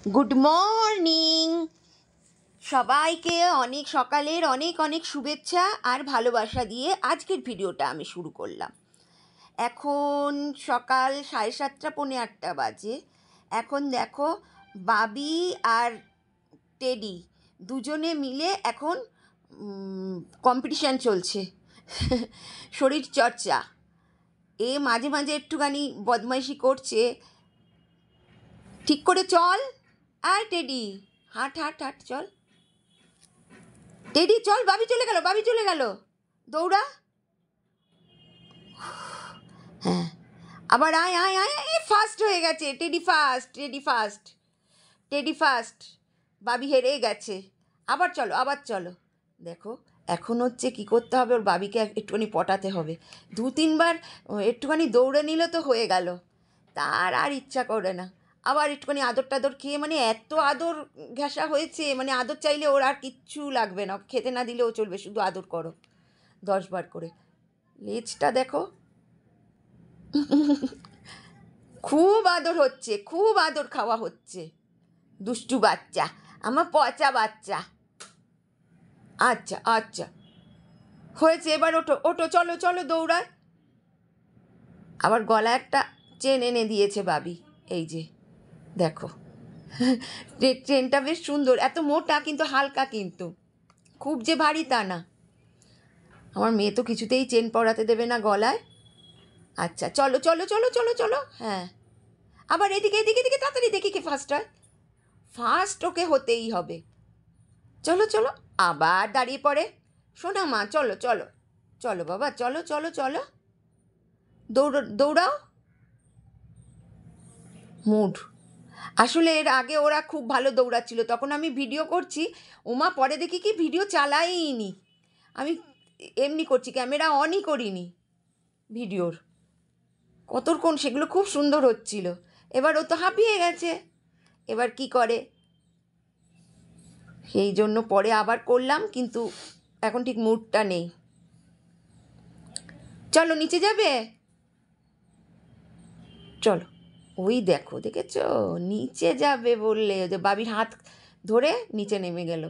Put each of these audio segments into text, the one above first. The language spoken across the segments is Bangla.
গুড মর্নিং সবাইকে, অনেক সকালের অনেক অনেক শুভেচ্ছা আর ভালোবাসা দিয়ে আজকের ভিডিওটা আমি শুরু করলাম। এখন সকাল 7:30 পৌনে 8টা বাজে। এখন দেখো, বাবি আর টেডি দুজনে মিলে এখন কম্পিটিশান চলছে শরীর চর্চা। এ মাঝে মাঝে একটুখানি বদমাইশি করছে। ঠিক করে চল, আর টেডি হাঁট হাঁট হাঁট, চল টেডি চল, বাবি চলে গেল, দৌড়া। হ্যাঁ, আবার আয় আয় আয়, ফার্স্ট হয়ে গেছে টেডি, টেডি ফার্স্ট, বাবি হেরে গেছে। আবার চলো। দেখো, এখন হচ্ছে কী করতে হবে, ওর বাবিকে একটুখানি পটাতে হবে। 2-3 বার একটুখানি দৌড়ে নিলে তো হয়ে গেল, তার আর ইচ্ছা করে না। আবার একটুখানি আদর টাদর খেয়ে, মানে এত আদর ঘেঁষা হয়েছে, মানে আদর চাইলে ওর আর কিচ্ছু লাগবে না, খেতে না দিলেও চলবে, শুধু আদর করো 10 বার করে। লেজটা দেখো, খুব আদর হচ্ছে, খুব আদর খাওয়া হচ্ছে। দুষ্টু বাচ্চা, আমার পচা বাচ্চা। আচ্ছা হয়েছে, এবার ওটো চলো দৌড়ায়। আবার গলা একটা চেন এনে দিয়েছে বাবি, এই যে দেখো ট্রেনটা বেশ সুন্দর, এত মোটা কিন্তু হালকা, কিন্তু খুব যে ভারী তা না। আমার মেয়ে তো কিছুতেই চেন পরাতে দেবে না গলায়। আচ্ছা চলো, হ্যাঁ। আবার এদিকে তাড়াতাড়ি দেখি কে ফার্স্ট হয়। ফার্স্ট ওকে হতেই হবে। চলো, আবার দাঁড়িয়ে পড়ে। শোনা মা, চলো বাবা, চলো, দৌড়াও। মুড, আসলে এর আগে ওরা খুব ভালো দৌড়াচ্ছিল, তখন আমি ভিডিও করছি। ওমা, পরে দেখি কি ভিডিও চালাইনি, আমি এমনি করছি, ক্যামেরা অনই করিনি ভিডিওর। কতক্ষণ সেগুলো খুব সুন্দর হচ্ছিল। এবার ও তো হাঁপিয়ে গেছে, এবার কি করে, সেই জন্য পরে আবার করলাম, কিন্তু এখন ঠিক মুডটা নেই। চলো নিচে যাবে, চলো। ওই দেখেছো, নিচে যাবে বললে যে বাবির হাত ধরে নিচে নেমে গেল।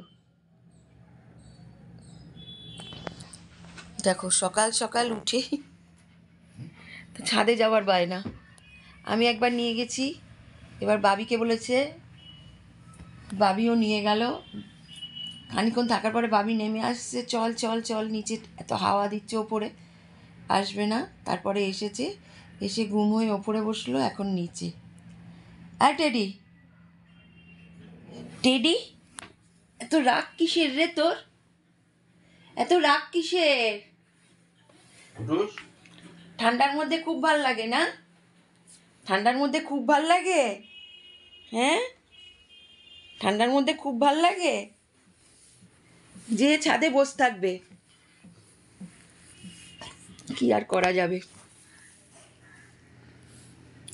দেখো, সকাল সকাল উঠে তো ছাদে যাওয়ার বায়না। আমি একবার নিয়ে গেছি, এবার বাবিকে বলেছে, বাবিও নিয়ে গেল। খানিক্ষণ থাকার পরে বাবি নেমে আসছে, চল নিচে, এত হাওয়া দিচ্ছে ওপরে, আসবে না। তারপরে এসে ঘুম হয়ে ওপরে বসলো, এখন নিচে। আর টেডি এত রাগ কিসের রে তোর, এত রাগ কিসের? ঠান্ডার মধ্যে খুব ভাল লাগে না, ঠান্ডার মধ্যে খুব ভাল লাগে, হ্যাঁ ঠান্ডার মধ্যে খুব ভাল লাগে যে ছাদে বসে থাকবে, কি আর করা যাবে,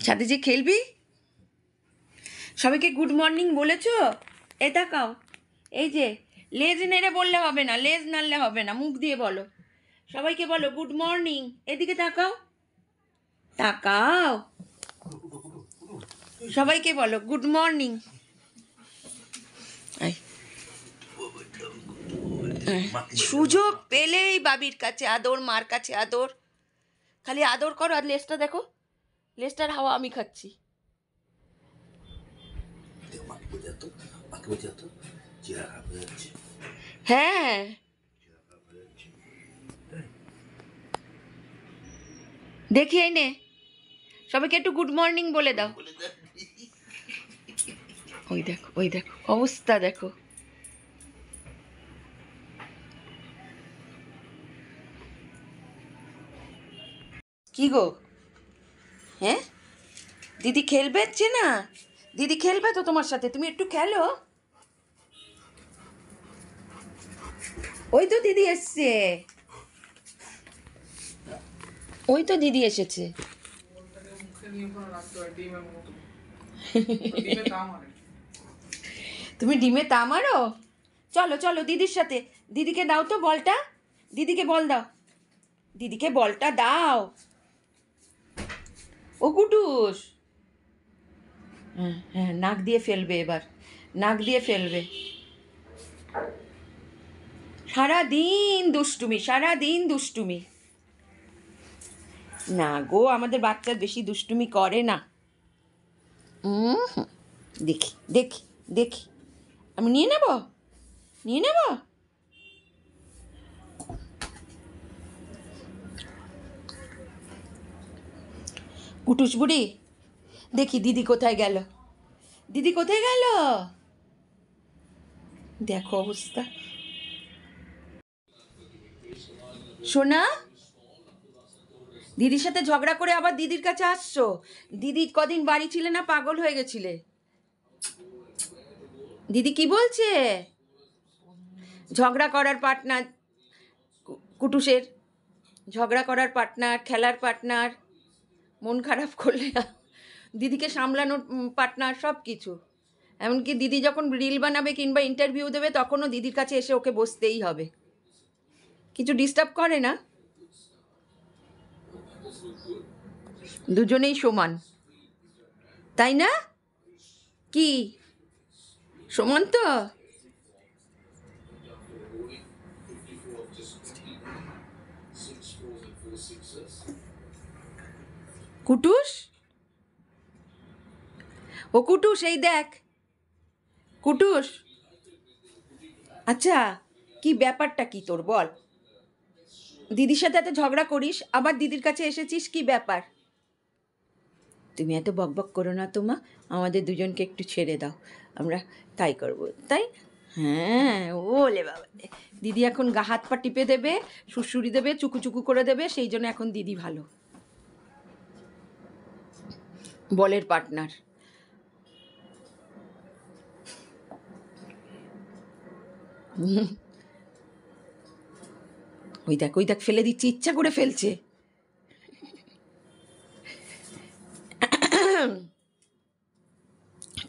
ছাদে যে খেলবি। সবাইকে গুড মর্নিং বলেছো? এ তাকাও, এই যে লেজ নেড়ে বললে হবে না, লেজ নাড়লে হবে না, মুখ দিয়ে বলো। সবাইকে বলো গুড মর্নিং। এদিকে তাকাও, সবাইকে বলো গুড মর্নিং। সুযোগ পেলেই বাবির কাছে আদর, মার কাছে আদর, খালি আদর করো। আর লেজটা দেখো, লেজটার হাওয়া আমি খাচ্ছি। হ্যাঁ, দেখি এই নে, সবাইকে একটু গুড মর্নিং বলে দাও। ওই দেখো অবস্থা দেখো। কি গো, হ্যাঁ দিদি খেলবে না? দিদি খেলবে তো তোমার সাথে, তুমি একটু খেলো। ওই তো দিদি এসছে, তুমি ডিমে তা মারো। চলো দিদির সাথে, দিদিকে দাও তো বলটা, দিদিকে বলটা দাও। ও কুটুস, হ্যাঁ হ্যাঁ, নাক দিয়ে ফেলবে এবার, নাক দিয়ে ফেলবে। সারাদিন দুষ্টুমি, সারাদিন দুষ্টুমি। না গো, আমাদের বাচ্চা বেশি দুষ্টুমি করে না। হুম, দেখি দেখি দেখি, আমি নিয়ে নেব, নিয়ে নেব। কুটুস বুড়ি, দেখি দিদি কোথায় গেল, দিদি কোথায় গেল, দেখো অবস্থা। সোনা, দিদির সাথে ঝগড়া করে আবার দিদির কাছে আসছো? দিদি কদিন বাড়ি ছিলে না, পাগল হয়ে গেছিলে। দিদি কি বলছে? ঝগড়া করার পার্টনার কুটুসের, ঝগড়া করার পার্টনার, খেলার পার্টনার, মন খারাপ করলে দিদিকে সামলানোর পার্টনার, সব কিছু। এমনকি দিদি যখন রিল বানাবে কিংবা ইন্টারভিউ দেবে তখনও দিদির কাছে এসে ওকে বসতেই হবে। কিছু ডিস্টার্ব করে না, দুজনেই সমান, তাই না? কি সমান তো? কুটুস, ও কুটুস, এই দেখ কুটুস। আচ্ছা, কি ব্যাপারটা কি তোর বল? দিদির সাথে এত ঝগড়া করিস, আবার দিদির কাছে এসেছিস, কি ব্যাপার? তুমি এত বকবক করো না তো মা, আমাদের দুজনকে একটু ছেড়ে দাও, আমরা তাই করবো, তাই। হ্যাঁ, ওলে বাবা, দিদি এখন গা হাত পা টিপে দেবে, সুড়সুড়ি দেবে, চুকু চুকু করে দেবে, সেই জন্য এখন দিদি ভালো, বলের পার্টনার। ওই দেখ, ওই দেখ, ফেলে দিচ্ছে, ইচ্ছা করে ফেলছে।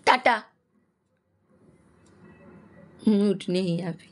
টাটা। মুড নেই अभी।